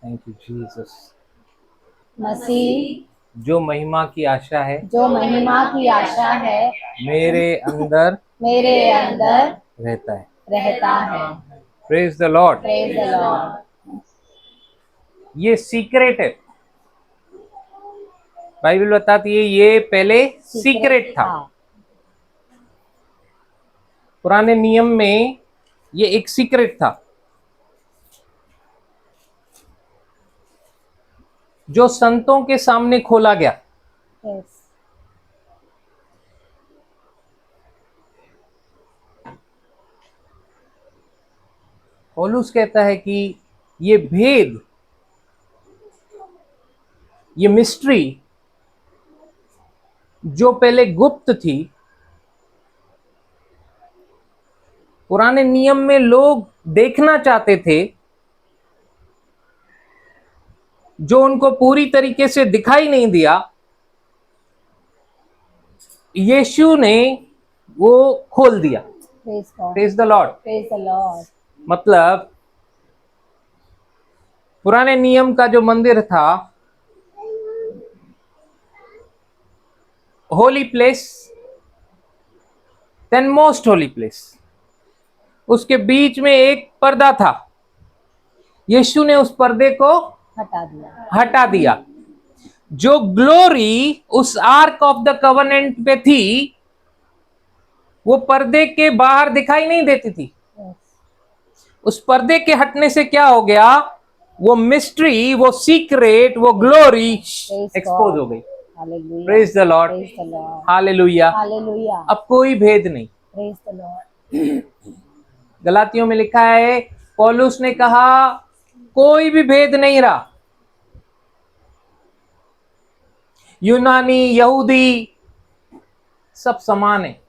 Thank you Jesus. मसीह जो महिमा की आशा है जो महिमा की आशा है मेरे अंदर मेरे अंदर रहता है। रहता है। Praise the lord. Praise the Lord. ये सीक्रेट है। बाइबल बताती है ये पहले सीक्रेट था। पुराने नियम में ये एक सीक्रेट था जो संतों के सामने खोला गया। यस। पौलुस कहता है कि ये भेद, ये मिस्ट्री जो पहले गुप्त थी, पुराने नियम में लोग देखना चाहते थे, जो उनको पूरी तरीके से दिखाई नहीं दिया, यीशु ने वो खोल दिया। Praise the lord. Praise the lord. मतलब पुराने नियम का जो मंदिर था, holy place, then most holy place, उसके बीच में एक पर्दा था। यीशु ने उस पर्दे को हटा दिया। जो ग्लोरी उस आर्क ऑफ द कवनेंट पे थी, वो पर्दे के बाहर दिखाई नहीं देती थी। उस पर्दे के हटने से क्या हो गया? वो मिस्ट्री, वो सीक्रेट, वो ग्लोरी एक्सपोज हो गई। Praise the Lord. हालेलुया। अब कोई भेद नहीं। Praise the Lord. गलातियों में लिखा है, पौलुस ने कहा कोई भी भेद नहीं रहा। यूनानी, यहूदी, सब समान है।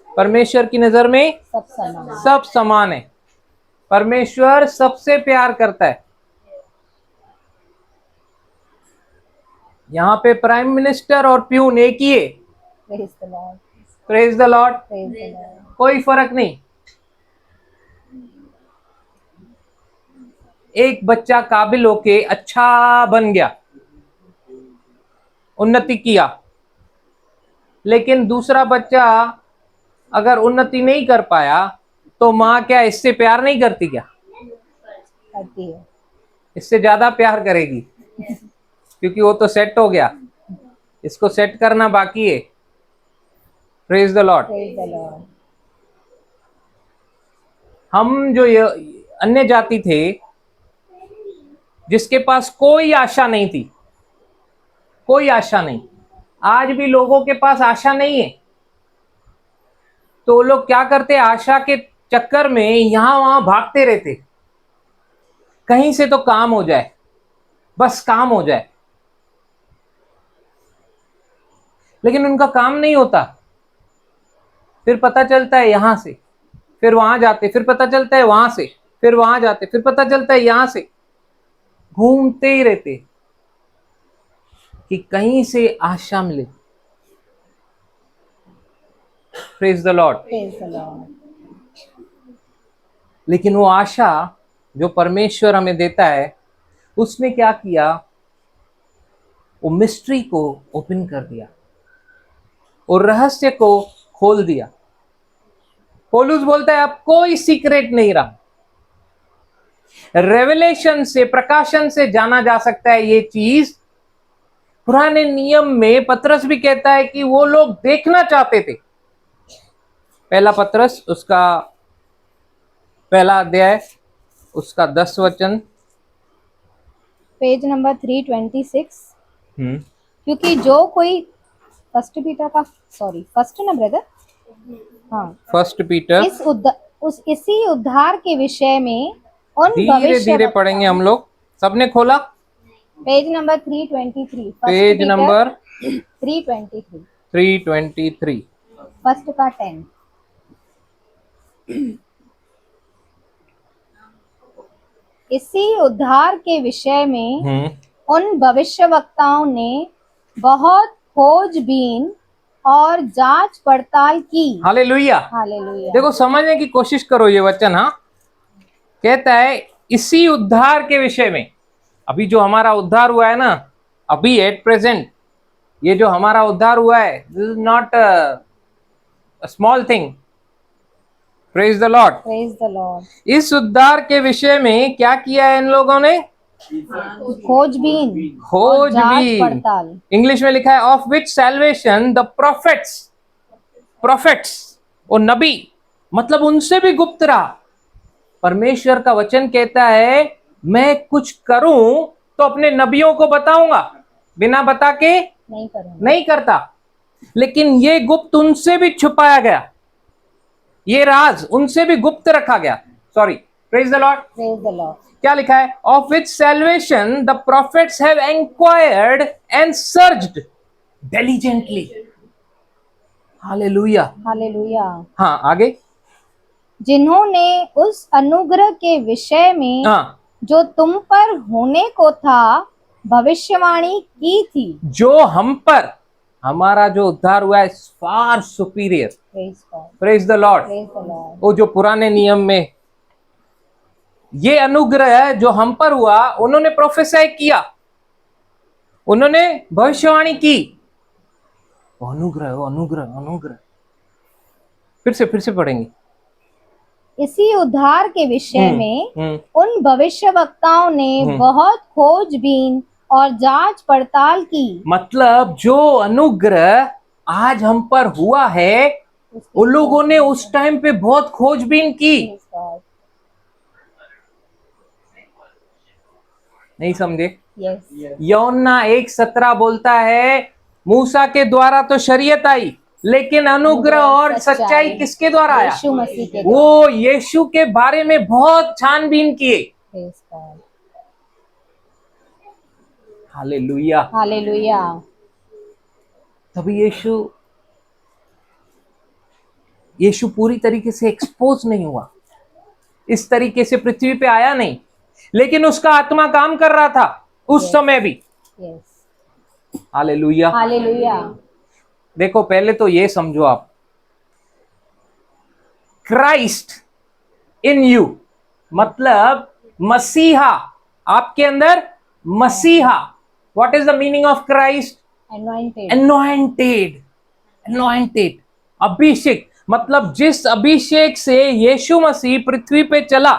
परमेश्वर की नजर में सब समान है। परमेश्वर सबसे प्यार करता है। यहाँ पे प्राइम मिनिस्टर और प्यून एक ही है। Praise the Lord. कोई फर्क नहीं। एक बच्चा काबिल होके अच्छा बन गया, उन्नति किया, लेकिन दूसरा बच्चा अगर उन्नति नहीं कर पाया तो माँ क्या इससे प्यार नहीं करती? क्या करती है? इससे ज्यादा प्यार करेगी, क्योंकि वो तो सेट हो गया, इसको सेट करना बाकी है। Praise the Lord. हम जो अन्य जाति थे, जिसके पास कोई आशा नहीं थी, कोई आशा नहीं, आज भी लोगों के पास आशा नहीं है, तो लोग क्या करते? आशा के चक्कर में यहां वहां भागते रहते, कहीं से तो काम हो जाए, बस काम हो जाए, लेकिन उनका काम नहीं होता। फिर पता चलता है यहां से, फिर वहां जाते, फिर पता चलता है वहां से, फिर वहां जाते, फिर पता चलता है यहां से, घूमते ही रहते कि कहीं से आशा मिले। Praise the Lord. लेकिन वो आशा जो परमेश्वर हमें देता है, उसने क्या किया? वो मिस्ट्री को ओपन कर दिया और रहस्य को खोल दिया। पौलुस बोलता है अब कोई सीक्रेट नहीं रहा। रेवलेशन से, प्रकाशन से जाना जा सकता है ये चीज। पुराने नियम में पतरस भी कहता है कि वो लोग देखना चाहते थे। पहला पतरस उसका पहला अध्याय, उसका 10 वचन, पेज नंबर 326। क्योंकि जो कोई फर्स्ट ना ब्रदर, हाँ, फर्स्ट पीटर, इसी उद्धार के विषय में उन धीरे धीरे पढ़ेंगे हम लोग। सबने खोला? Page number 323। Page number 323। 323, first का 10। इसी उद्धार के विषय में उन भविष्यवक्ताओं ने बहुत खोजबीन और जांच पड़ताल की। हालेलुया। हालेलुया। देखो समझने की कोशिश करो ये वचन। हाँ, कहता है इसी उद्धार के विषय में। अभी जो हमारा उद्धार हुआ है ना, अभी एट प्रेजेंट ये जो हमारा उद्धार हुआ है, this is not a small thing. Praise the Lord. Praise the Lord. इस उद्धार के विषय में क्या किया है इन लोगों ने? खोजबीन और खोज जांच भी। पड़ताल। इंग्लिश में लिखा है of which salvation the prophets, prophets वो नबी, मतलब उनसे भी गुप्त रहा। परमेश्वर का वचन कहता है मैं कुछ करूं तो अपने नबियों को बताऊंगा, बिना बता के नहीं करूंगा। नहीं करता। लेकिन ये गुप्त उनसे भी छुपाया गया, ये राज उनसे भी गुप्त रखा गया। Sorry, praise the Lord. Praise the Lord. क्या लिखा है? Of which salvation the prophets have enquired and searched diligently. Hallelujah. Hallelujah. हाँ, आगे। जिन्होंने उस अनुग्रह के विषय में हाँ, जो तुम पर होने को था भविष्यवाणी की थी। जो हम पर, हमारा जो उद्धार हुआ है far superior. Praise God. Praise the Lord. Praise the Lord. वो जो पुराने नियम में ये अनुग्रह जो हम पर हुआ, उन्होंने प्रोफेसाई किया, उन्होंने भविष्यवाणी की। वो अनुग्रह, वो अनुग्रह, अनुग्रह। फिर से पढ़ेंगे। इसी उद्धार के विषय में हम्म, उन भविष्यवक्ताओं ने बहुत खोजबीन और जांच पड़ताल की। मतलब जो अनुग्रह आज हम पर हुआ है, उन लोगों ने उस टाइम पे बहुत खोजबीन की। Praise God. नहीं समझे? Yes. यौना 1:17 बोलता है मूसा के द्वारा तो शरीयत आई, लेकिन अनुग्रह और सच्चाई किसके द्वारा आया? यीशु मसीह के वो यीशु के बारे में बहुत छानबीन किए। Praise God. हालेलुया। हालेलुया। तभी यीशु पूरी तरीके से एक्सपोज नहीं हुआ, इस तरीके से पृथ्वी पे आया नहीं, लेकिन उसका आत्मा काम कर रहा था उस समय भी। Yes. हालेलुया। हालेलुया। देखो, पहले तो ये समझो आप, क्राइस्ट इन यू मतलब मसीहा आपके अंदर। मसीहा, what is the meaning of Christ? Anointed. एनॉइंटेड, एनॉइंटेड, अभिषेक। मतलब जिस अभिषेक से यीशु मसीह पृथ्वी पे चला,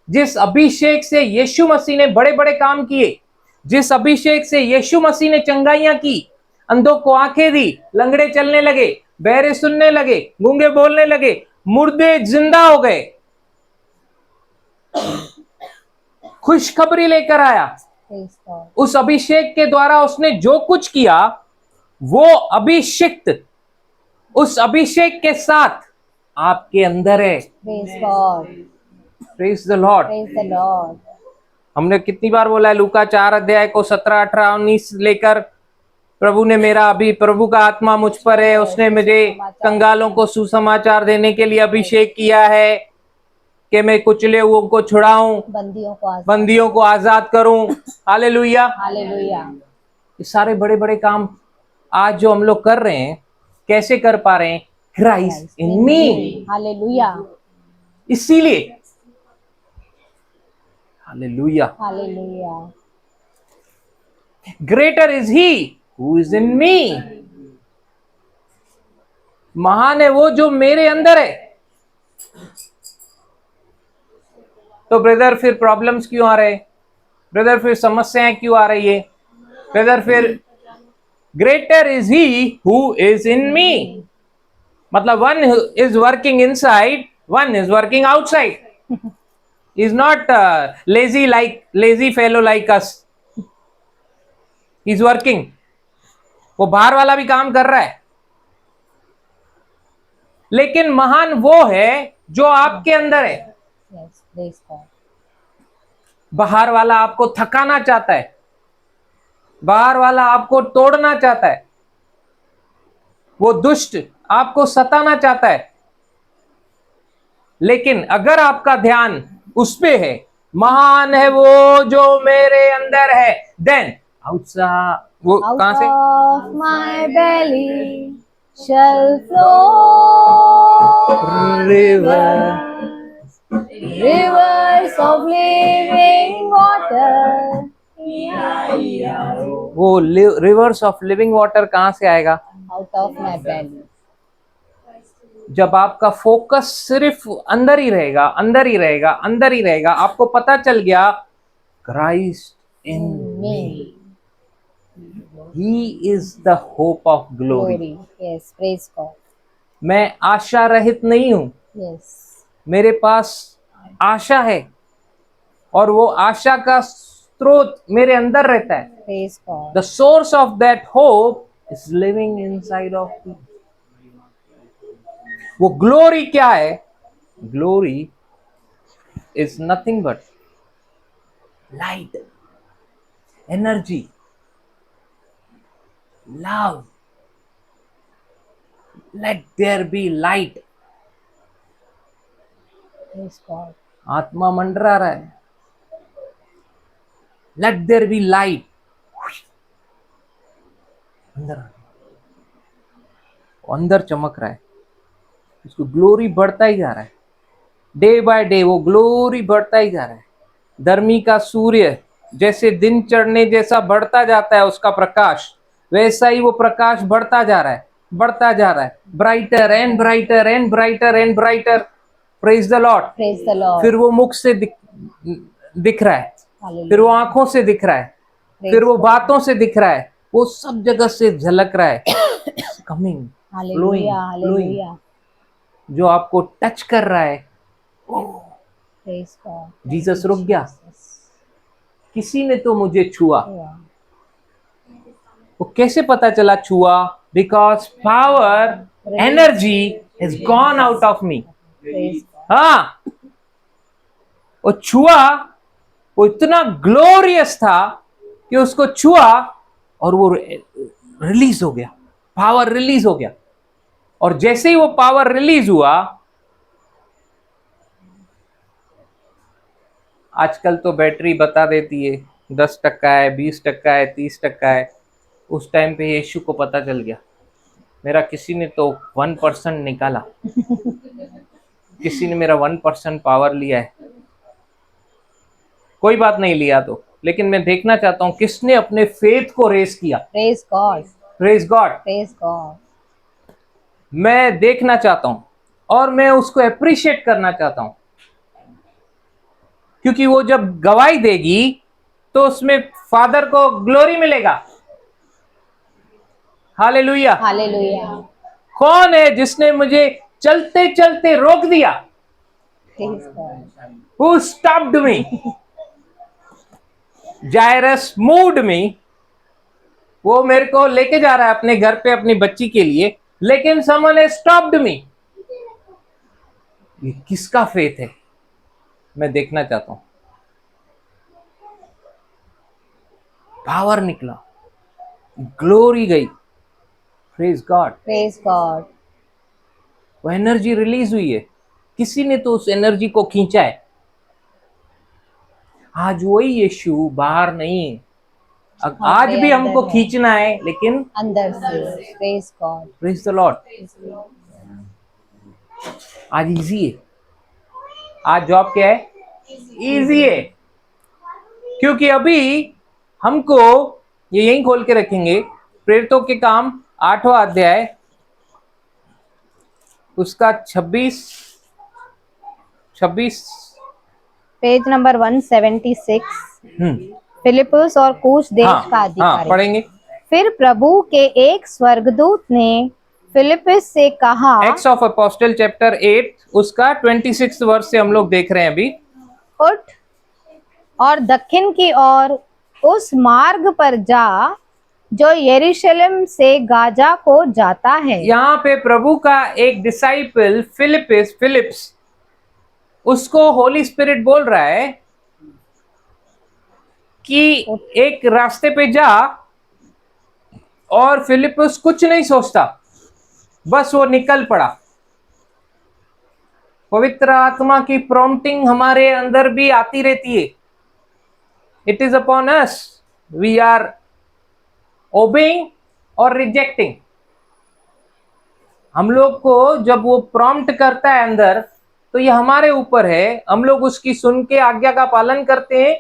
जिस अभिषेक से यीशु मसीह ने बड़े बड़े काम किए, जिस अभिषेक से यीशु मसीह ने चंगाइयां की, अंधों को आंखें दी, लंगड़े चलने लगे, बहरे सुनने लगे, गूंगे बोलने लगे, मुर्दे जिंदा हो गए, खुशखबरी लेकर आया। Praise God. उस अभिषेक के द्वारा उसने जो कुछ किया, वो अभिषिक्त उस अभिषेक के साथ आपके अंदर है। Praise God. Praise the Lord. Praise the Lord. हमने कितनी बार बोला है लूका 4 अध्याय को 17, 18, 19 लेकर, प्रभु ने मेरा अभी प्रभु का आत्मा मुझ पर है, उसने मुझे कंगालों को सुसमाचार देने के लिए अभिषेक किया है कि मैं कुचले हुओं को छुड़ाऊं, बंदियों को आजाद करूं। हालेलुया। हालेलुया। ये सारे बड़े बड़े काम आज जो हम लोग कर रहे हैं, कैसे कर पा रहे हैं? Christ in me. हालेलुया। इसीलिए hallelujah. Hallelujah. Greater is he who is in me. महान है वो जो मेरे अंदर है। तो ब्रदर फिर प्रॉब्लम्स क्यों आ रहे? ब्रदर फिर समस्याएं क्यों आ रही है? ब्रदर फिर greater is he who is in me, मतलब one is working inside, one is working outside. He is not lazy fellow like us. He is working. वो बाहर वाला भी काम कर रहा है, लेकिन महान वो है जो आपके अंदर है। Yes, praise God. बाहर वाला आपको थकाना चाहता है, बाहर वाला आपको तोड़ना चाहता है, वो दुष्ट आपको सताना चाहता है। लेकिन अगर आपका ध्यान उस पे है, महान है वो जो मेरे अंदर है, देन आउटसाइड, वो कहां से? Out of my belly shall flow rivers of living water. वो रिवर्स ऑफ लिविंग वाटर कहां से आएगा? out of my belly. जब आपका फोकस सिर्फ अंदर ही रहेगा, अंदर ही रहेगा, अंदर ही रहेगा, आपको पता चल गया Christ in me, he is the hope of glory. Glory. Yes, praise God. मैं आशा रहित नहीं हूं, Yes. मेरे पास आशा है और वो आशा का स्रोत मेरे अंदर रहता है। Praise God. The source of that hope is living inside of me. वो ग्लोरी क्या है? Glory is nothing but light, energy, love. Let there be light. Praise God. आत्मा मंडरा रहा है, Let there be light. अंदर अंदर चमक रहा है, उसको ग्लोरी बढ़ता ही जा रहा है, डे बाय डे वो ग्लोरी बढ़ता ही जा रहा है। धर्मी का सूर्य जैसे दिन चढ़ने जैसा बढ़ता जाता है उसका प्रकाश, वैसा ही वो प्रकाश बढ़ता जा रहा है, बढ़ता जा रहा है, brighter and brighter and brighter and brighter. Praise the Lord. Praise the Lord. फिर वो मुख से दिख रहा है, Hallelujah. फिर वो आंखों से दिख रहा है, Praise फिर वो God. बातों से दिख रहा है, वो सब जगह से झलक रहा है। Coming, Hallelujah. Hallelujah. जो आपको टच कर रहा है। Praise God. जीसस रुक गया, किसी ने तो मुझे छुआ। Yeah. वो कैसे पता चला छुआ? Because power energy has gone out of me. Praise God. हाँ, वो छुआ, वो इतना ग्लोरियस था कि उसको छुआ और वो रिलीज हो गया, पावर रिलीज हो गया। और जैसे ही वो पावर रिलीज हुआ, आजकल तो बैटरी बता देती है 10% है, 20% है, 30% है। उस टाइम पे यीशु को पता चल गया। मेरा किसी ने तो 1% निकाला, किसी ने मेरा 1% पावर लिया है। कोई बात नहीं लिया तो, लेकिन मैं देखना चाहता हूं किसने अपने फेथ को रेस किया। Praise God. Praise God. Praise God. मैं देखना चाहता हूं और मैं उसको अप्रिशिएट करना चाहता हूं, क्योंकि वो जब गवाही देगी तो उसमें फादर को ग्लोरी मिलेगा। हालेलुया। Hallelujah. कौन है जिसने मुझे चलते चलते रोक दिया? Praise God. Who stopped me? जायरस moved me. वो मेरे को लेके जा रहा है अपने घर पे अपनी बच्ची के लिए, लेकिन someone has stopped me. ये किसका फेथ है? मैं देखना चाहता हूं। पावर निकला, ग्लोरी गई। Praise God. Praise God. वो एनर्जी रिलीज हुई है, किसी ने तो उस एनर्जी को खींचा है। आज वही यीशु बाहर नहीं है, आज भी हमको अंदर है। खींचना है, लेकिन अंदर से। Praise God. Praise the Lord. आज इजी है, आज जॉब क्या है? इजी है, क्योंकि अभी हमको ये यहीं खोल के रखेंगे। प्रेरितों के काम 8वां अध्याय, उसका 26 पेज नंबर 176। फिलिपुस और कूश देश का अधिकारी। पढ़ेंगे। फिर प्रभु के एक स्वर्गदूत ने फिलिपुस से कहा। एक्ट्स ऑफ अपोस्टल चैप्टर 8 उसका 26 वर्ष से हम लोग देख रहे हैं अभी। उठ और दक्षिण की ओर उस मार्ग पर जा जो यरूशलेम से गाजा को जाता है। यहाँ पे प्रभु का एक डिसाइपल फिलिप्स उसको होली स्पिरिट बोल रहा है कि एक रास्ते पे जा, और फिलिप्पुस कुछ नहीं सोचता, बस वो निकल पड़ा। पवित्र आत्मा की प्रॉम्प्टिंग हमारे अंदर भी आती रहती है। It is upon us, we are obeying और रिजेक्टिंग। हम लोग को जब वो प्रॉम्प्ट करता है अंदर, तो ये हमारे ऊपर है। हम लोग उसकी सुन के आज्ञा का पालन करते हैं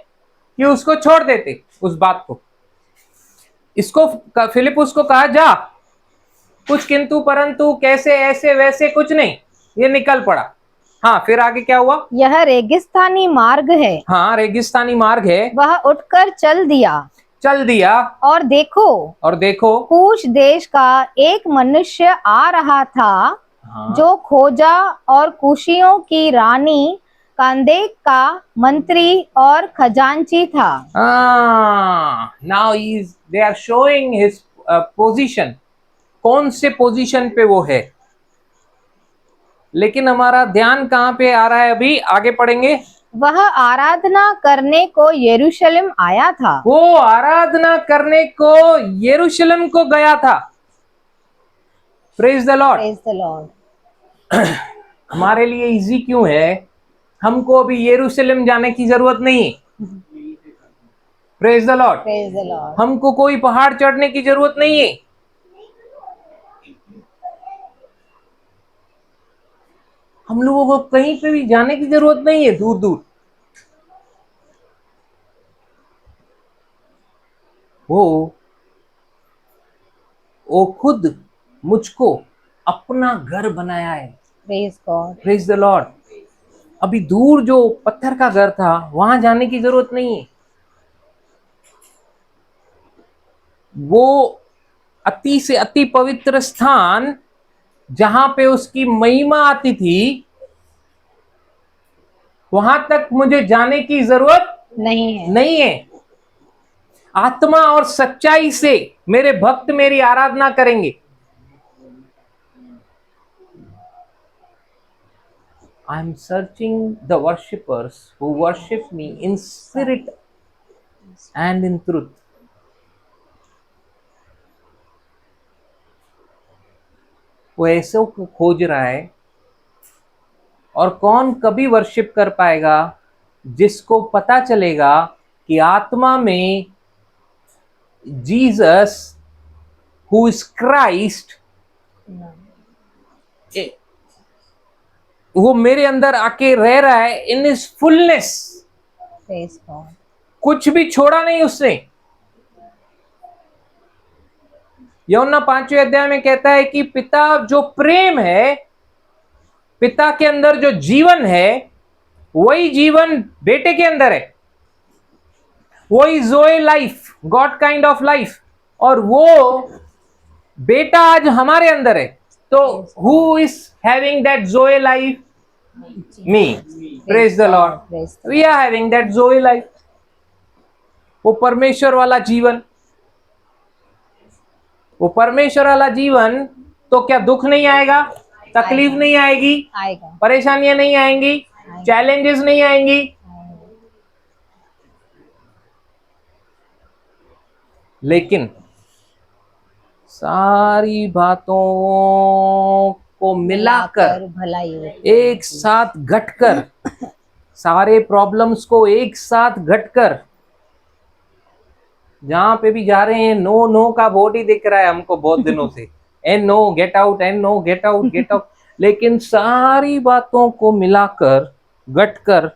कि उसको छोड़ देते उस बात को। इसको फिलिपुस को कहा जा, कुछ किंतु परंतु कैसे ऐसे वैसे कुछ नहीं, ये निकल पड़ा। हाँ, फिर आगे क्या हुआ? यह रेगिस्तानी मार्ग है। हाँ, रेगिस्तानी मार्ग है। वह उठकर चल दिया, चल दिया, और देखो कूश देश का एक मनुष्य आ रहा था, हाँ, जो खोजा और कुशियों की रानी कांदेक का मंत्री और खजांची था। Now they are showing his position, कौन से पोजीशन पे वो है। लेकिन हमारा ध्यान कहाँ पे आ रहा है? अभी आगे पढ़ेंगे। वह आराधना करने को यरूशलेम आया था। वो आराधना करने को यरूशलेम को गया था। Praise the lord. Praise the Lord. हमारे लिए इजी क्यों है? हमको अभी यरूशलेम जाने की जरूरत नहीं। Praise the lord. Praise the Lord. हमको कोई पहाड़ चढ़ने की जरूरत नहीं है। हम लोगों को कहीं पे भी जाने की जरूरत नहीं है दूर दूर। वो खुद मुझको अपना घर बनाया है। Praise God. Praise the Lord. अभी दूर जो पत्थर का घर था वहां जाने की जरूरत नहीं है। वो अति से अति पवित्र स्थान जहां पे उसकी महिमा आती थी, वहां तक मुझे जाने की जरूरत नहीं है। आत्मा और सच्चाई से मेरे भक्त मेरी आराधना करेंगे। I am searching the worshippers who worship me in spirit and in truth. वो ऐसे को खोज रहा है। और कौन कभी वर्शिप कर पाएगा? जिसको पता चलेगा कि आत्मा में जीसस हु इज क्राइस्ट, वो मेरे अंदर आके रह रहा है इन इज फुलनेस। कुछ भी छोड़ा नहीं उसने। यूहन्ना 5वें अध्याय में कहता है कि पिता जो प्रेम है, पिता के अंदर जो जीवन है, वही जीवन बेटे के अंदर है। वही joy life, God kind of life. और वो बेटा आज हमारे अंदर है। तो who is having that joy life? Me. Praise the Lord. We are having that joy life. वो परमेश्वर वाला जीवन, वो परमेश्वर वाला जीवन। तो क्या दुख नहीं आएगा? तकलीफ नहीं आएगी? परेशानियां नहीं आएंगी? चैलेंजेस नहीं आएंगी? लेकिन सारी बातों को मिलाकर भलाई, एक साथ घटकर, सारे प्रॉब्लम्स को एक साथ घटकर, जहां पे भी जा रहे हैं नो नो का बोर्ड ही दिख रहा है हमको बहुत दिनों से। And know get out, and know get out, get out. लेकिन सारी बातों को मिलाकर घटकर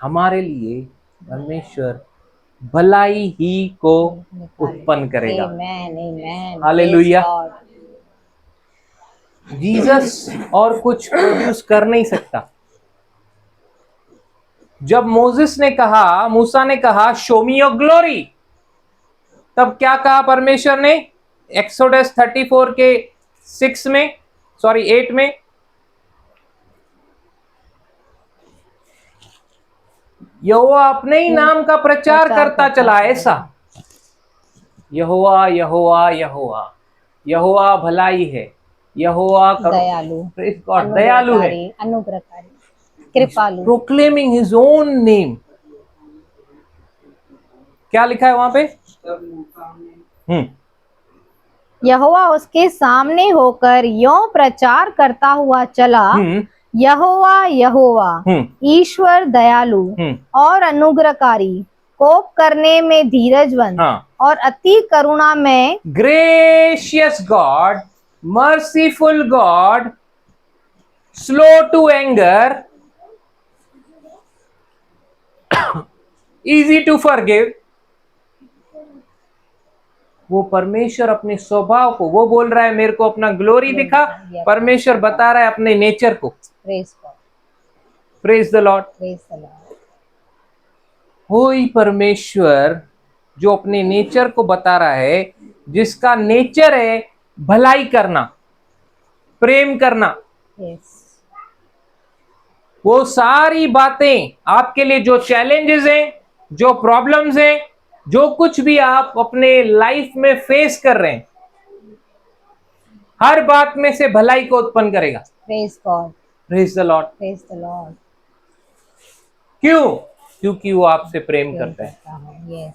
हमारे लिए परमेश्वर भलाई ही को उत्पन्न करेगा। हालेलुया। जीसस और कुछ प्रोड्यूस कर नहीं सकता। जब मोसेस ने कहा, मूसा ने कहा शो मी योर ग्लोरी, तब क्या कहा परमेश्वर ने? एक्सोडस 34 के 8 में, यहोवा अपने ही नाम का प्रचार करता चला। ऐसा यहोवा यहोवा यहोवा, यहोवा भलाई है, यहोवा दयालु, दयालु है, अनुग्रहकारी, कृपालु। Proclaiming his own name. क्या लिखा है वहां पे? यहोवा उसके सामने होकर यों प्रचार करता हुआ चला, यहोवा यहोवा ईश्वर दयालु और अनुग्रहकारी, कोप करने में धीरजवंत, और अति करुणा में, gracious God, merciful God, slow to anger, easy to forgive, वो परमेश्वर अपने स्वभाव को, वो बोल रहा है मेरे को अपना ग्लोरी दिखा, परमेश्वर बता रहा है अपने नेचर को। Praise God. Praise the Lord. Praise the Lord. वही परमेश्वर जो अपने नेचर को बता रहा है, जिसका नेचर है भलाई करना, प्रेम करना। Yes. वो सारी बातें आपके लिए, जो चैलेंजेस हैं, जो प्रॉब्लम्स हैं, जो कुछ भी आप अपने लाइफ में फेस कर रहे हैं, हर बात में से भलाई को उत्पन्न करेगा। Praise God. Praise the Lord. Praise the Lord. क्यों? क्योंकि वो आपसे प्रेम करता है। Yes.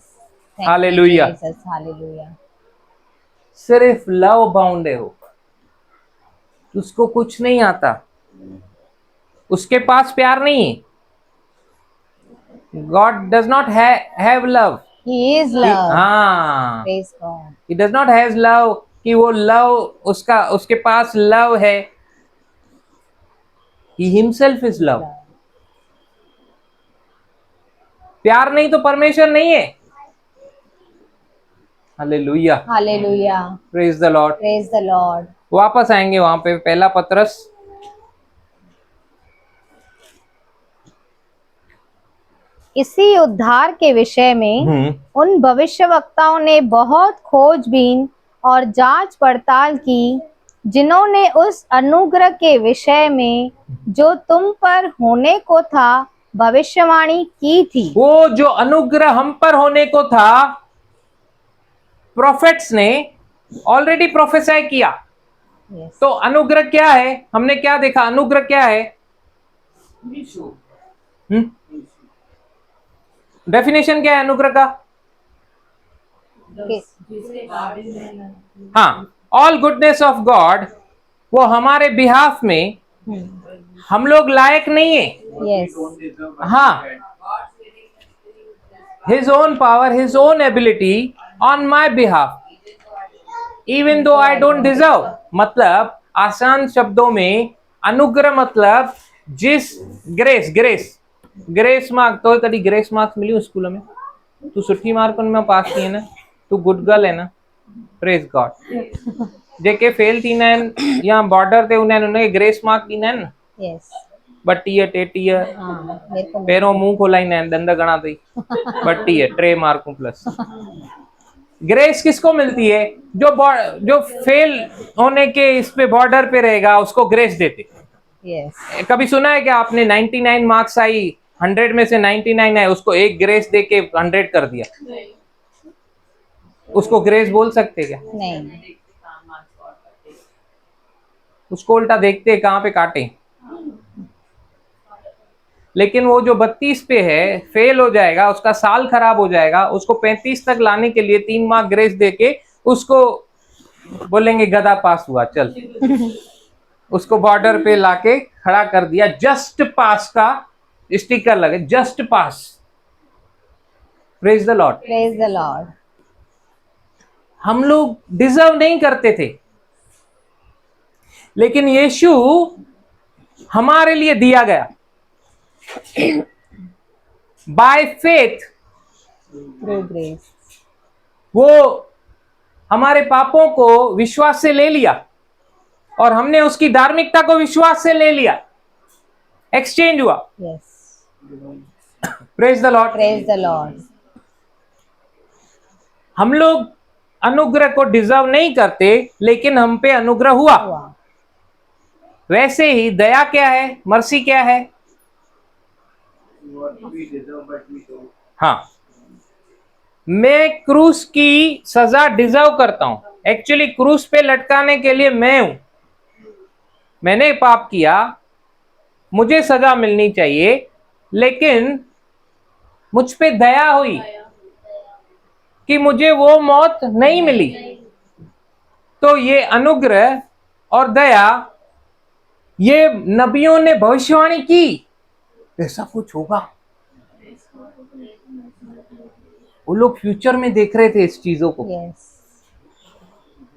Hallelujah. Jesus. Hallelujah. सिर्फ लव बाउंड है वो, उसको कुछ नहीं आता, उसके पास प्यार नहीं है। God does not have love. He is love. हाँ, Praise God. He does not have love कि वो लव उसके पास लव है। He himself is love. प्यार नहीं तो परमेश्वर नहीं है। Hallelujah. Hallelujah. Praise the Lord. Praise the Lord. वापस आएंगे वहां पे, पहला पतरस इसी उद्धार के विषय में उन भविष्यवक्ताओं ने बहुत खोजबीन और जांच पड़ताल की, जिन्होंने उस अनुग्रह के विषय में जो तुम पर होने को था भविष्यवाणी की थी। वो जो अनुग्रह हम पर होने को था, प्रोफेट्स ने ऑलरेडी प्रोफेसाई किया। Yes. तो अनुग्रह क्या है? हमने क्या देखा? अनुग्रह क्या है? डेफिनेशन क्या है अनुग्रह का? हाँ, ऑल गुडनेस ऑफ गॉड, वो हमारे बिहाफ में, हम लोग लायक नहीं है। Yes. हाँ, His own power, His own ability on my behalf, even though I don't deserve। मतलब आसान शब्दों में अनुग्रह मतलब जिस ग्रेस मार्क, तो कभी ग्रेस मार्क्स मिली स्कूल में? तू सुठी मार्क में पास किए ना, तू गुड गर्ल है ना। Praise God. जेके फेल थी ना या बॉर्डर थे उन्हें ग्रेस मार्क दी ना। Yes. बट्टी है, टेटी है, पैरों मुंह खोलाई ना, दंद गणा थी, बट्टी है, 3 मार्क प्लस। ग्रेस किसको मिलती है? जो फेल होने के इस पे बॉर्डर पे रहेगा, उसको ग्रेस देते। Yes. कभी सुना है कि आपने 99 मार्क्स आई, 100 में से 99 है, उसको एक ग्रेस दे के 100 कर दिया? उसको ग्रेस बोल सकते क्या? नहीं। उसको उल्टा देखते कहां पे काटे। लेकिन वो जो 32 पे है, फेल हो जाएगा, उसका साल खराब हो जाएगा, उसको 35 तक लाने के लिए 3 मार्क ग्रेस देके उसको बोलेंगे गधा पास हुआ, चल। उसको बॉर्डर पे लाके खड़ा कर दिया, जस्ट पास का स्टिकर लगे, just pass. Praise the lord. Praise the Lord. हम लोग डिजर्व नहीं करते थे, लेकिन यीशु हमारे लिए दिया गया बाय फेथ, थ्रू ग्रेस। वो हमारे पापों को विश्वास से ले लिया और हमने उसकी धार्मिकता को विश्वास से ले लिया, एक्सचेंज हुआ। Yes. Praise the lord. Praise the Lord. हम लोग अनुग्रह को डिजर्व नहीं करते, लेकिन हम पे अनुग्रह हुआ। वैसे ही दया क्या है, मर्सी क्या है? हाँ, मैं क्रूस की सजा डिजर्व करता हूं। एक्चुअली क्रूस पे लटकाने के लिए मैं हूं, मैंने पाप किया, मुझे सजा मिलनी चाहिए, लेकिन मुझ पे दया हुई कि मुझे वो मौत नहीं मिली। तो ये अनुग्रह और दया, ये नबियों ने भविष्यवाणी की, ऐसा कुछ होगा। वो लोग फ्यूचर में देख रहे थे इस चीजों को।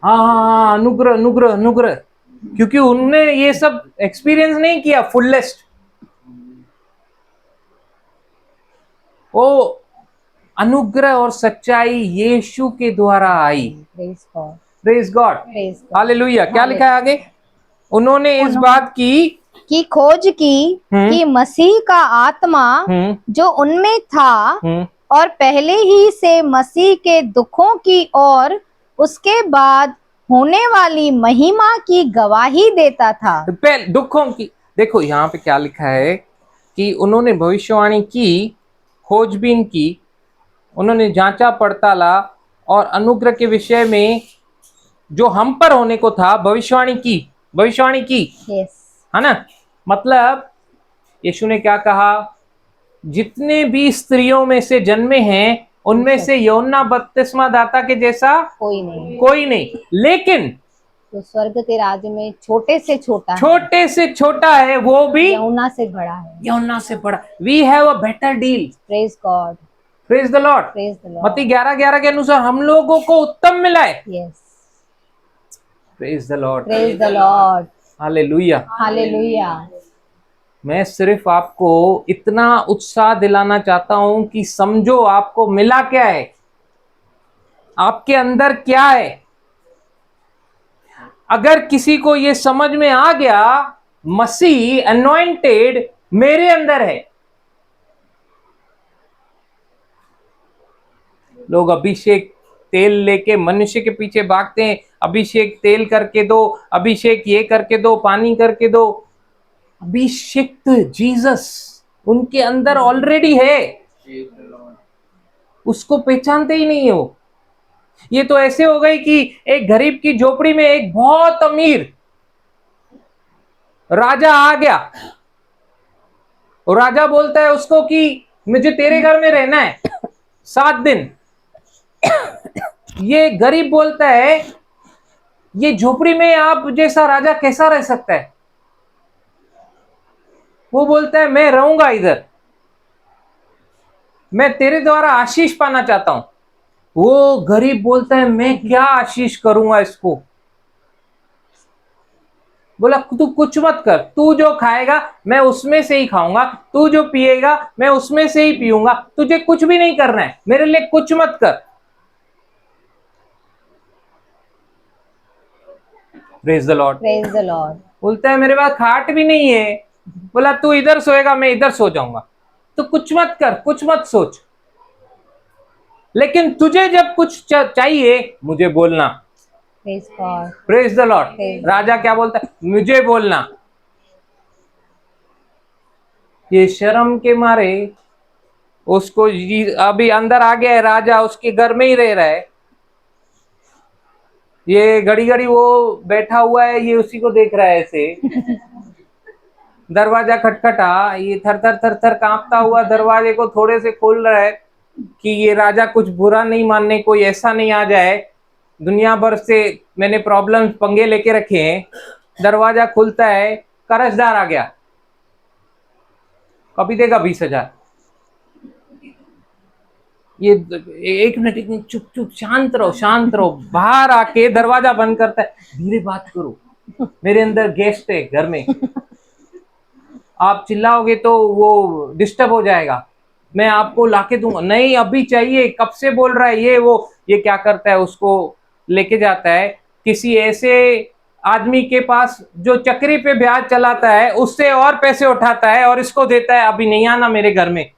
हाँ, अनुग्रह अनुग्रह अनुग्रह, क्योंकि उन्होंने ये सब एक्सपीरियंस नहीं किया फुलेस्ट। वो अनुग्रह और सच्चाई यीशु के द्वारा आई। Praise God. Praise God, Praise God. Hallelujah. क्या लिखा है आगे? उन्होंने इस बात की खोज की कि मसीह का आत्मा जो उनमें था और पहले ही से मसीह के दुखों की और उसके बाद होने वाली महिमा की गवाही देता था। पहले दुखों की, देखो यहाँ पे क्या लिखा है कि उन्होंने भविष्यवाणी की, खोजबीन की, उन्होंने जांचा पड़ताला और अनुग्रह के विषय में जो हम पर होने को था भविष्यवाणी की, भविष्यवाणी की, Yes. है ना। मतलब यीशु ने क्या कहा? जितने भी स्त्रियों में से जन्मे हैं उनमें से यूहन्ना बपतिस्मा दाता के जैसा कोई नहीं, कोई नहीं, लेकिन तो स्वर्ग के राज्य में छोटे से छोटा है, छोटे से छोटा है, वो भी यूहन्ना से बड़ा है। यूहन्ना से बड़ा। We have a better deal. Praise God, praise the lord. Praise the lord. Matti 11:11 के अनुसार हम लोगों को उत्तम मिला है। Yes, praise the lord, praise the Lord, hallelujah. Hallelujah. मैं सिर्फ आपको इतना उत्साह दिलाना चाहता हूं कि समझो आपको मिला क्या है, आपके अंदर क्या है। अगर किसी को यह समझ में आ गया मसीह अनॉइंटेड मेरे अंदर है। लोग अभिषेक तेल लेके मनुष्य के पीछे भागते हैं, अभिषेक तेल करके दो, अभिषेक ये करके दो, पानी करके दो। अभिषिक्त जीसस उनके अंदर ऑलरेडी है, उसको पहचानते ही नहीं हो। ये तो ऐसे हो गई कि एक गरीब की झोपड़ी में एक बहुत अमीर राजा आ गया और राजा बोलता है उसको कि मुझे तेरे घर में रहना है 7 दिन। ये गरीब बोलता है ये झोपड़ी में आप जैसा राजा कैसा रह सकता है? वो बोलता है मैं रहूंगा इधर, मैं तेरे द्वारा आशीष पाना चाहता हूं। वो गरीब बोलता है मैं क्या आशीष करूंगा इसको? बोला तू कुछ मत कर, तू जो खाएगा मैं उसमें से ही खाऊंगा, तू जो पिएगा मैं उसमें से ही पीऊंगा, तुझे कुछ भी नहीं करना है, मेरे लिए कुछ मत कर। Praise the lord, praise the Lord. बोलता है मेरे पास खाट भी नहीं है। बोला तू इधर सोएगा मैं इधर सो जाऊंगा, तो कुछ मत कर, कुछ मत सोच, लेकिन तुझे जब कुछ चाहिए मुझे बोलना। Praise God, praise the Lord. राजा क्या बोलता है? मुझे बोलना। ये शर्म के मारे उसको अभी अंदर आ गया है, राजा उसके घर में ही रह रहा है। ये घड़ी घड़ी वो बैठा हुआ है, ये उसी को देख रहा है ऐसे। दरवाजा खटखटा, ये थर थर थर थर कांपता हुआ दरवाजे को थोड़े से खोल रहा है कि ये राजा कुछ बुरा नहीं मानने, कोई ऐसा नहीं आ जाए। दुनिया भर से मैंने प्रॉब्लम पंगे लेके रखे हैं। दरवाजा खुलता है, कर्जदार आ गया, कभी देगा 20,000। ये 1 मिनट चुप चुप शांत रहो, शांत रहो। बाहर आके दरवाजा बंद करता है, धीरे बात करो, मेरे अंदर गेस्ट है घर में, आप चिल्लाओगे तो वो डिस्टर्ब हो जाएगा, मैं आपको लाके दूंगा। नहीं अभी चाहिए, कब से बोल रहा है ये वो। ये क्या करता है, उसको लेके जाता है किसी ऐसे आदमी के पास जो चक्री पे ब्याज चलाता है, उससे और पैसे उठाता है और इसको देता है, अभी नहीं आना मेरे घर में।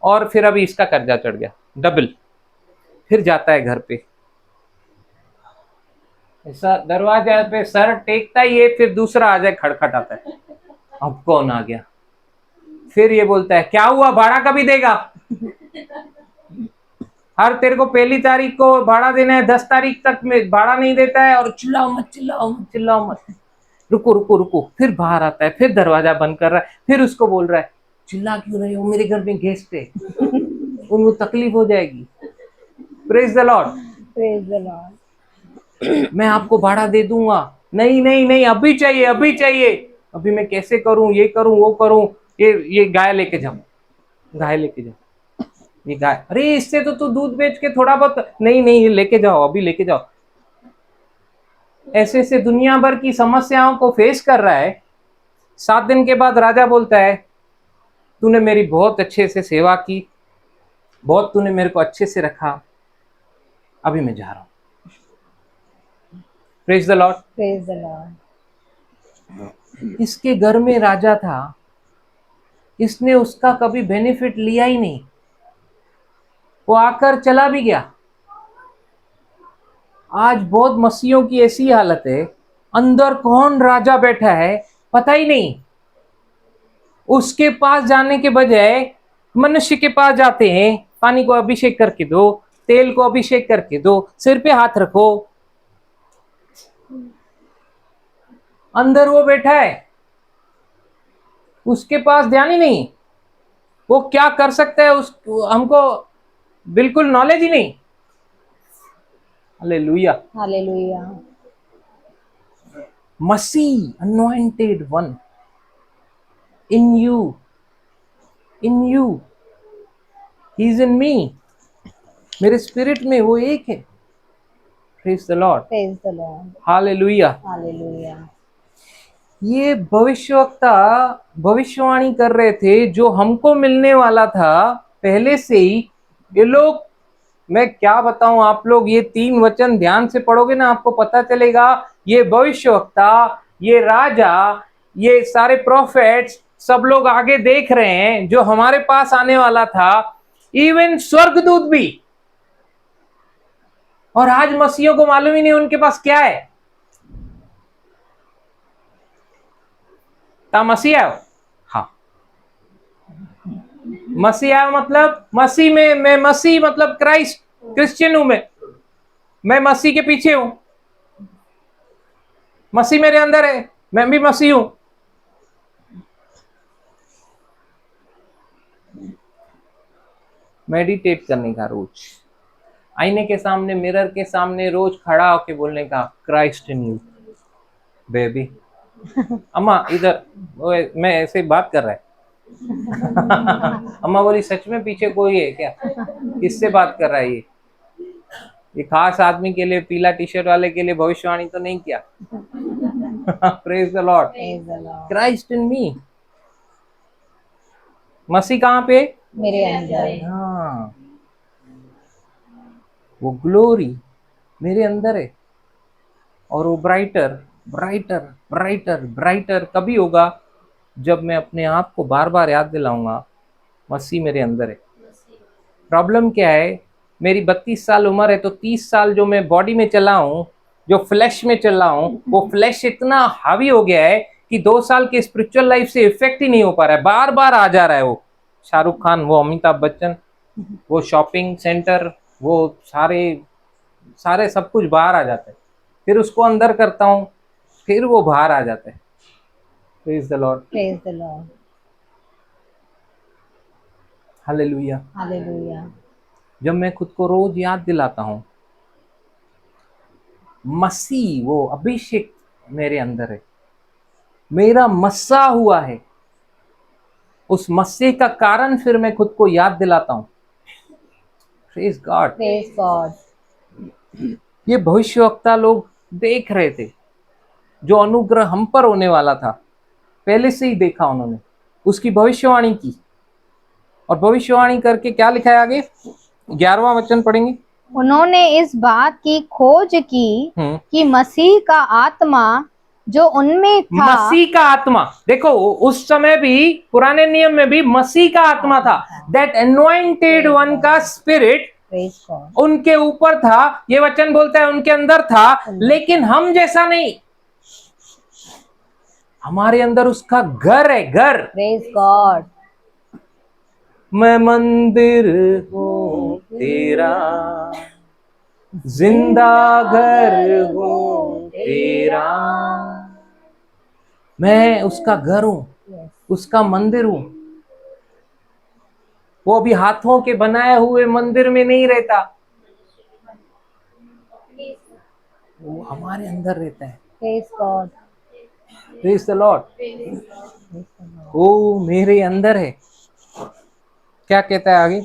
और फिर अभी इसका कर्जा चढ़ गया डबल। फिर जाता है घर पे, ऐसा दरवाजा पे सर टेकता ही है, फिर दूसरा आ जाए खड़खड़ाता है, अब कौन आ गया? फिर ये बोलता है क्या हुआ, भाड़ा कभी देगा? हर तेरे को 1 तारीख को भाड़ा देना है, 10 तारीख तक में भाड़ा नहीं देता है, और चिल्लाओ मत चिल्लाओ मत चिल्लाओ मत, रुको रुको रुको। फिर बाहर आता है, फिर दरवाजा बंद कर रहा है, फिर उसको बोल रहा है चिल्ला क्यों रहे हो, मेरे घर में गेस्ट है, उनको तकलीफ हो जाएगी। Praise the lord, praise the Lord. मैं आपको भाड़ा दे दूंगा। नहीं नहीं नहीं, अभी चाहिए अभी चाहिए, अभी मैं कैसे करूं, ये करूं वो करूं, ये गाय लेके जाओ, गाय लेके जाओ, ये गाय, अरे इससे तो तू दूध बेच के थोड़ा बहुत, नहीं नहीं लेके जाओ, अभी लेके जाओ। ऐसे ऐसे दुनिया भर की समस्याओं को फेस कर रहा है। 7 दिन के बाद राजा बोलता है तूने मेरी बहुत अच्छे से सेवा की, बहुत तूने मेरे को अच्छे से रखा, अभी मैं जा रहा हूं। Praise the Lord. Praise the Lord. इसके घर में राजा था, इसने उसका कभी बेनिफिट लिया ही नहीं, वो आकर चला भी गया। आज बहुत मसीहों की ऐसी हालत है, अंदर कौन राजा बैठा है पता ही नहीं। उसके पास जाने के बजाय मनुष्य के पास जाते हैं, पानी को अभिषेक करके दो, तेल को अभिषेक करके दो, सिर पे हाथ रखो। अंदर वो बैठा है, उसके पास ध्यान ही नहीं, वो क्या कर सकता है उस हमको बिल्कुल नॉलेज ही नहीं। Hallelujah. Hallelujah. Masih anointed one in you, he is in मी, मेरे स्पिरिट में वो एक है। Praise the Lord. Praise the Lord. Hallelujah. Hallelujah. ये भविष्यवक्ता भविष्यवाणी कर रहे थे जो हमको मिलने वाला था पहले से ही। ये लोग, मैं क्या बताऊं, आप लोग ये 3 वचन ध्यान से पढ़ोगे ना, आपको पता चलेगा ये भविष्यवक्ता, ये राजा, ये सारे प्रोफेट्स सब लोग आगे देख रहे हैं जो हमारे पास आने वाला था, इवन स्वर्गदूत भी। और आज मसीहों को मालूम ही नहीं उनके पास क्या है। ता मसीह आयो, हाँ मसीह आयो मतलब मसीह में, मैं मसीह मतलब क्राइस्ट, क्रिश्चियन हूं मैं मसीह के पीछे हूं, मसीह मेरे अंदर है, मैं भी मसीह हूं। मेडिटेट करने का रोज, आईने के सामने, मिरर के सामने रोज खड़ा होके बोलने का, क्राइस्ट इन यू बेबी। अम्मा इधर, मैं ऐसे बात कर रहा है। अम्मा बोली सच में पीछे कोई है क्या, किससे बात कर रहा है ये खास आदमी के लिए, पीला टी शर्ट वाले के लिए भविष्यवाणी तो नहीं किया। Praise the Lord. Praise the Lord. Christ in me, मसीह कहाँ पे, मेरे अंदर। हाँ वो ग्लोरी मेरे अंदर है। और वो ब्राइटर ब्राइटर ब्राइटर ब्राइटर कभी होगा जब मैं अपने आप को बार बार याद दिलाऊंगा मसीह मेरे अंदर है। प्रॉब्लम क्या है, मेरी 32 साल उम्र है, तो 30 साल जो मैं बॉडी में चला हूँ, जो फ्लैश में चला हूँ, वो फ्लैश इतना हावी हो गया है कि 2 साल के स्पिरिचुअल लाइफ से इफेक्ट ही नहीं हो पा रहा है, बार बार आ जा रहा है। वो शाहरुख खान, वो अमिताभ बच्चन, वो शॉपिंग सेंटर, वो सारे सब कुछ बाहर आ जाता है, फिर उसको अंदर करता हूँ, फिर वो बाहर आ जाता है। Praise the Lord. Praise the Lord. Hallelujah. Hallelujah. जब मैं खुद को रोज याद दिलाता हूँ मसीह, वो अभिषेक मेरे अंदर है, मेरा मस्सा हुआ है, उस मस्से का कारण फिर मैं खुद को याद दिलाता हूँ। Praise God. Praise God. ये भविष्यवक्ता लोग देख रहे थे, जो अनुग्रह हम पर होने वाला था पहले से ही देखा उन्होंने, उसकी भविष्यवाणी की। और भविष्यवाणी करके क्या लिखा है आगे, 11वां वचन पढ़ेंगे। उन्होंने इस बात की खोज की कि मसीह का आत्मा जो उनमें था, मसीह का आत्मा, देखो उस समय भी पुराने नियम में भी मसीह का आत्मा था, दैट अनॉइंटेड वन का स्पिरिट Praise God. उनके ऊपर था। ये वचन बोलता है उनके अंदर था, लेकिन हम जैसा नहीं, हमारे अंदर उसका घर है, घर। Praise God. मैं मंदिर हूँ तेरा, जिंदा घर हूँ तेरा, मैं उसका घर हूँ, Yes. उसका मंदिर हूँ। वो भी हाथों के बनाए हुए मंदिर में नहीं रहता, वो हमारे अंदर रहता है। Praise God. Praise the Lord. वो मेरे अंदर है। क्या कहता है आगे,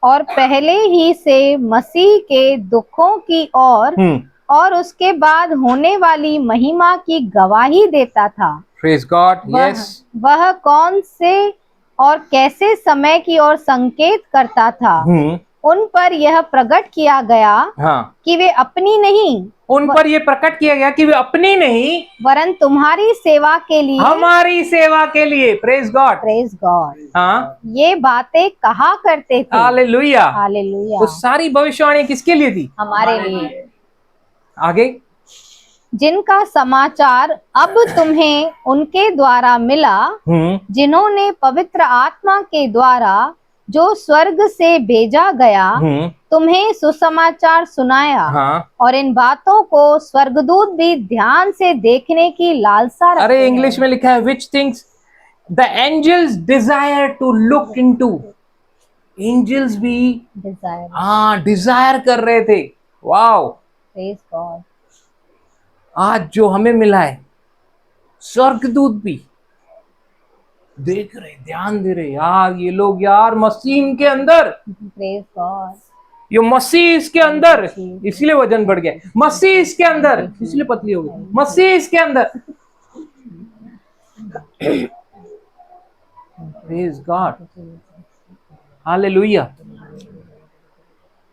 और पहले ही से मसीह के दुखों की और उसके बाद होने वाली महिमा की गवाही देता था। Praise God. यस, वह और कैसे समय की ओर संकेत करता था, उन पर यह प्रकट किया गया हाँ, कि वे अपनी नहीं, उन पर ये प्रकट किया गया कि वे अपनी नहीं, वरन तुम्हारी सेवा के लिए, हमारी सेवा के लिए, प्रेज गॉड, प्रेज गॉड, हाँ, ये बातें कहा करते थे। हालेलुया। हालेलुया। वो सारी भविष्यवाणी किसके लिए थी? हमारे लिए, आगे, जिनका समाचार अब तुम्हें उनके द्वारा मिला, जिन्होंने पवित्र आत्मा के द्वारा जो स्वर्ग से भेजा गया तुम्हें सुसमाचार सुनाया। हाँ। और इन बातों को स्वर्गदूत भी ध्यान से देखने की लालसा रखते अरे हैं। इंग्लिश में लिखा है which things the angels desire to look into. Angels भी डिजायर, हाँ डिजायर कर रहे थे। Wow, praise God. आज जो हमें मिला है, स्वर्गदूत भी देख रहे, ध्यान दे रहे, यार ये लोग यार मसीह के अंदर, प्रेज गॉड। ये मसीह इसके अंदर, इसलिए वजन बढ़ गया, मसीह इसके अंदर इसलिए पतली हो गई, मसीह इसके अंदर। Praise God, hallelujah.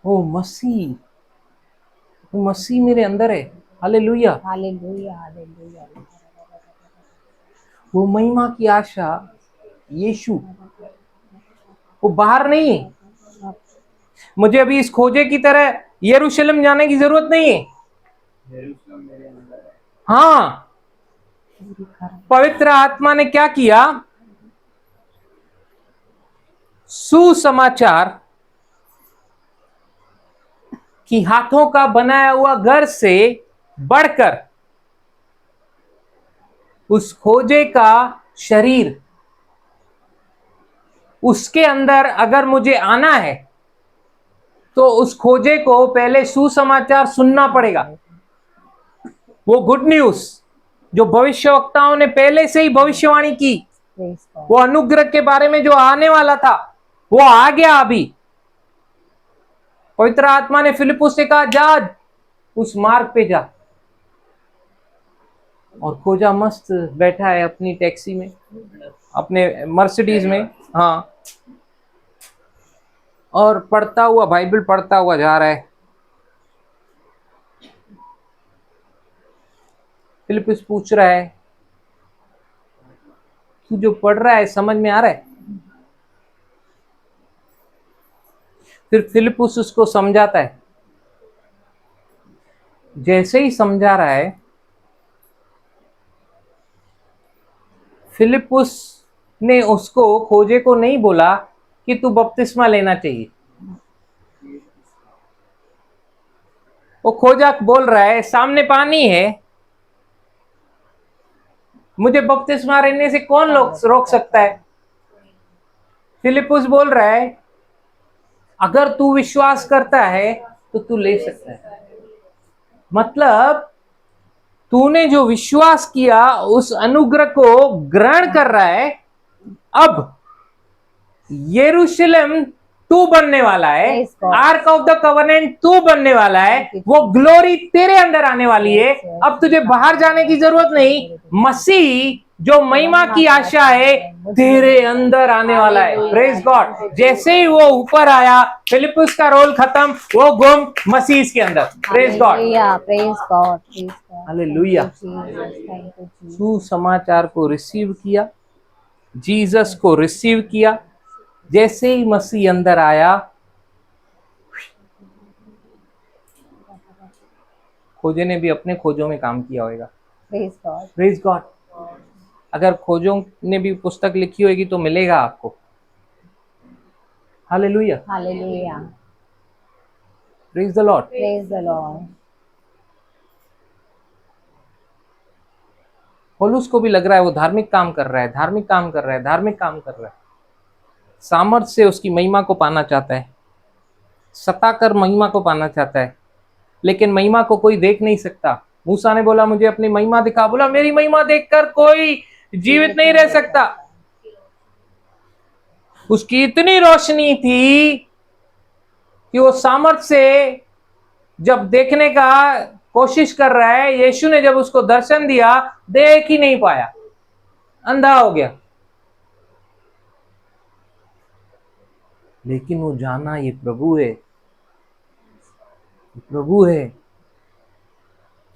ओ मसीह, वो मसीह मेरे अंदर है, हालेलुया। Hallelujah, hallelujah. वो महिमा की आशा, यीशु, वो बाहर नहीं है। मुझे अभी इस खोजे की तरह यरूशलेम जाने की जरूरत नहीं है। हाँ, पवित्र आत्मा ने क्या किया? सुसमाचार कि हाथों का बनाया हुआ घर से बढ़कर उस खोजे का शरीर, उसके अंदर अगर मुझे आना है तो उस खोजे को पहले सुसमाचार सुनना पड़ेगा। वो गुड न्यूज जो भविष्यवक्ताओं ने पहले से ही भविष्यवाणी की, वो अनुग्रह के बारे में जो आने वाला था, वो आ गया। अभी पवित्र आत्मा ने फिलिपुस से कहा, जा उस मार्ग पे जा। और खोजा मस्त बैठा है अपनी टैक्सी में, अपने मर्सिडीज में, हाँ, और पढ़ता हुआ, बाइबल पढ़ता हुआ जा रहा है। फिलिपुस पूछ रहा है, तू जो पढ़ रहा है समझ में आ रहा है? फिर फिलिपुस उसको समझाता है। जैसे ही समझा रहा है, फिलिपुस ने उसको, खोजे को नहीं बोला कि तू बपतिस्मा लेना चाहिए। वो खोजा बोल रहा है, सामने पानी है, मुझे बपतिस्मा लेने से कौन रोक सकता है? फिलिपुस बोल रहा है, अगर तू विश्वास करता है तो तू ले सकता है। मतलब तूने जो विश्वास किया उस अनुग्रह को ग्रहण कर रहा है। अब यरूशलेम तू बनने वाला है, आर्क ऑफ द कवनेंट तू बनने वाला है, वो ग्लोरी तेरे अंदर आने वाली है। अब तुझे बाहर जाने की जरूरत नहीं। मसीह जो महिमा की आशा है तेरे अंदर आने वाला है। Praise God. जैसे ही वो ऊपर आया, फिलिपुस का रोल खत्म, वो गुम, मसीह इसके अंदर। Praise God, praise God, hallelujah. सुसमाचार को रिसीव किया, जीसस को रिसीव किया। जैसे ही मसीह अंदर आया, खोजे ने भी अपने खोजों में काम किया होगा। Praise God. अगर खोजों ने भी पुस्तक लिखी होगी तो मिलेगा आपको। Hallelujah, hallelujah. Praise the lord. Praise the Lord. पौलुस को भी लग रहा है वो धार्मिक काम कर रहा है, धार्मिक काम कर रहा है, धार्मिक काम कर रहा है। सामर्थ्य से उसकी महिमा को पाना चाहता है, सताकर महिमा को पाना चाहता है, लेकिन महिमा को कोई देख नहीं सकता। मूसा ने बोला, मुझे अपनी महिमा दिखा। बोला, मेरी महिमा देखकर कोई जीवित नहीं रह सकता। उसकी इतनी रोशनी थी कि वो सामर्थ्य से जब देखने का कोशिश कर रहा है, यीशु ने जब उसको दर्शन दिया, देख ही नहीं पाया, अंधा हो गया। लेकिन वो जाना ये प्रभु है, ये प्रभु है।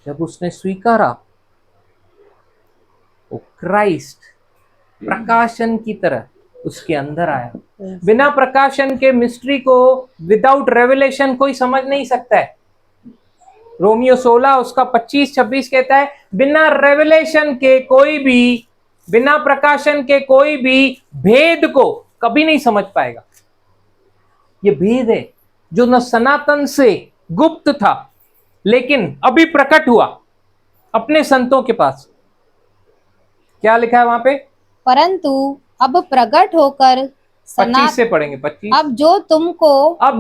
जब उसने स्वीकारा, वो क्राइस्ट प्रकाशन की तरह उसके अंदर आया। बिना प्रकाशन के मिस्ट्री को, विदाउट रेवलेशन कोई समझ नहीं सकता है। रोमियो 16 उसका 25-26 कहता है, बिना रेवलेशन के कोई भी, बिना प्रकाशन के कोई भी भेद को कभी नहीं समझ पाएगा। ये भेद है जो न सनातन से गुप्त था, लेकिन अभी प्रकट हुआ अपने संतों के पास। क्या लिखा है वहां पे? परंतु अब प्रकट होकर 25 से पढ़ेंगे। 25। अब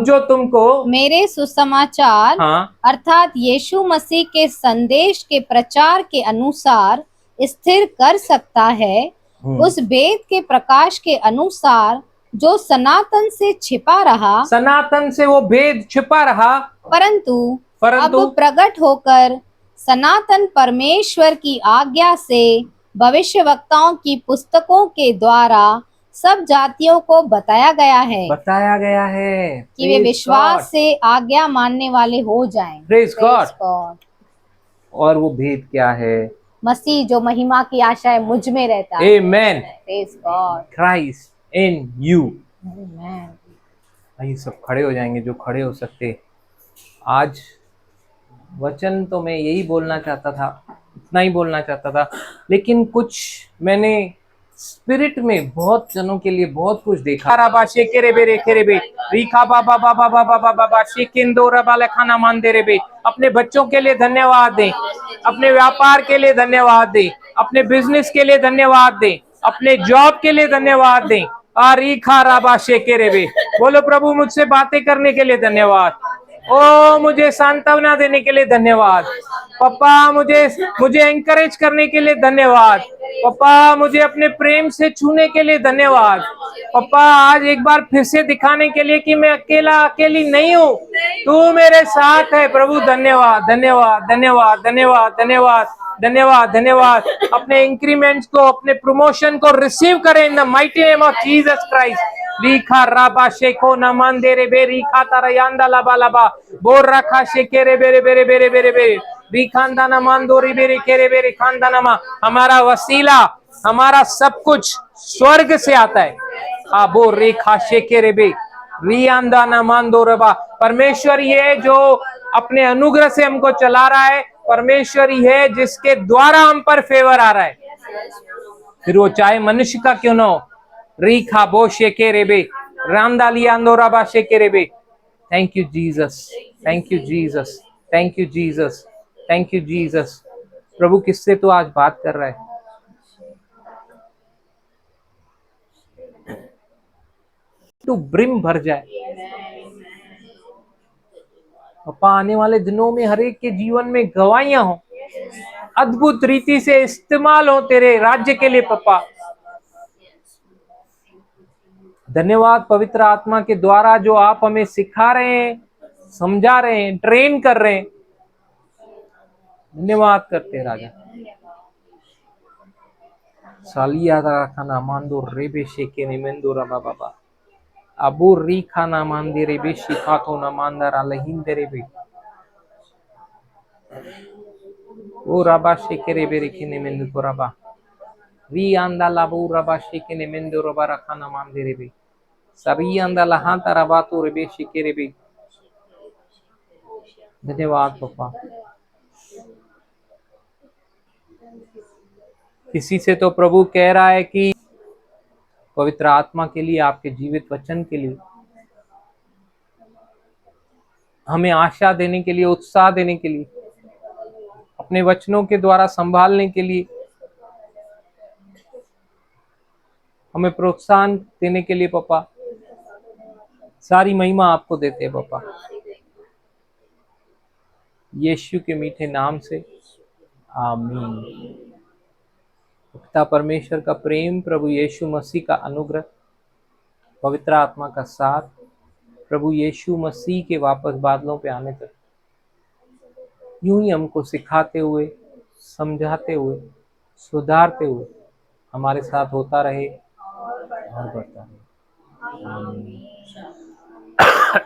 जो तुमको मेरे सुसमाचार, हाँ, अर्थात यीशु मसीह के संदेश के प्रचार के अनुसार स्थिर कर सकता है, उस भेद के प्रकाश के अनुसार जो सनातन से छिपा रहा, सनातन से वो भेद छिपा रहा, परंतु अब प्रकट होकर सनातन परमेश्वर की आज्ञा से भविष्यवक्ताओं की पुस्तकों के द्वारा सब जातियों को बताया गया है कि वे विश्वास से आज्ञा मानने वाले हो जाएं। Praise God. और वो भेद क्या है? मसीह जो महिमा की आशा है मुझ में रहता है। Amen. Praise God. Christ in you. Amen. भाई सब खड़े हो जाएंगे जो खड़े हो सकते। आज वचन तो मैं यही बोलना चाहता था, इतना ही बोलना चाहता था, लेकिन कुछ मैंने स्पिरिट में बहुत जनों के लिए बहुत कुछ देखा। राबा शेकेरे बे रेखेरे बे रीखा बाबा बाबा बाबा बाबा बाबा शेकिंदो रबाले खाना मान दे रे बे। अपने बच्चों के लिए धन्यवाद दें, अपने व्यापार के लिए धन्यवाद दें, अपने बिजनेस के लिए धन्यवाद दें, अपने जॉब के लिए धन्यवाद दें। रीखा राबा शेकेरे बे। बोलो प्रभु मुझसे बातें करने के लिए धन्यवाद। ओ मुझे सांत्वना देने के लिए धन्यवाद। पापा मुझे एंकरेज करने के लिए धन्यवाद। पापा मुझे अपने प्रेम से छूने के लिए धन्यवाद। पापा आज एक बार फिर से दिखाने के लिए कि मैं अकेली नहीं हूँ, तू मेरे साथ है। प्रभु धन्यवाद धन्यवाद धन्यवाद धन्यवाद धन्यवाद धन्यवाद धन्यवाद। अपने इंक्रीमेंट्स को, अपने प्रमोशन को रिसीव करें in the mighty name of Jesus Christ. रीखा राबा शेखो न मंदेरे बे रीखा तारयांदा लबा लबा बोर रखा शेकेरे बेरे बेरे बेरे बेरे बेरे रीखांदाना मांदोरी बेरे केरे बेरे खानदानमा। हमारा वसीला, हमारा सब कुछ स्वर्ग से आता है। आबो रेखा शेकेरे बे रियांदाना मांदोरबा। परमेश्वर ही है जो अपने अनुग्रह से हमको चला रहा है। परमेश्वर ही है जिसके द्वारा हम पर फेवर आ रहा है, फिर वो चाहे मनुष्य का क्यों ना हो। रीखा बो शेकेरे बे रामदाली आंदोराबा शेकेरे बे। Thank you Jesus, thank you Jesus, thank you Jesus, thank you Jesus. प्रभु किससे तो आज बात कर रहा है? तो ब्रिम भर जाए पापा। आने वाले दिनों में हर एक के जीवन में गवाहियां हो, अद्भुत रीति से इस्तेमाल हो तेरे राज्य के लिए। पापा धन्यवाद पवित्र आत्मा के द्वारा जो आप हमें सिखा रहे हैं, समझा रहे हैं, ट्रेन कर रहे हैं। धन्यवाद करते राजा। सालिया खाना मांदो रेबे शेके ने मेंदोरा बाबा अबू री खाना मांदे रेबे शिखातो न मांदरा लहिंदे रेबे ओ रबा शेके रेबे रेखे ने मेंदो रबा री आंदा लाबू रबा शेके ने मेंदो रबा रखाना मांदे रेबे सभी आंदा लहां तरबा तो रेबे शेके रेबे। धन्यवाद पापा। किसी से तो प्रभु कह रहा है कि पवित्र आत्मा के लिए, आपके जीवित वचन के लिए, हमें आशा देने के लिए, उत्साह देने के लिए, अपने वचनों के द्वारा संभालने के लिए, हमें प्रोत्साहन देने के लिए पापा सारी महिमा आपको देते हैं पापा, यीशु के मीठे नाम से आमीन। पिता परमेश्वर का प्रेम, प्रभु यीशु मसीह का अनुग्रह, पवित्र आत्मा का साथ, प्रभु यीशु मसीह के वापस बादलों पे आने तक यूं ही हमको सिखाते हुए, समझाते हुए, सुधारते हुए हमारे साथ होता रहे और बढ़ता रहे। आमीन।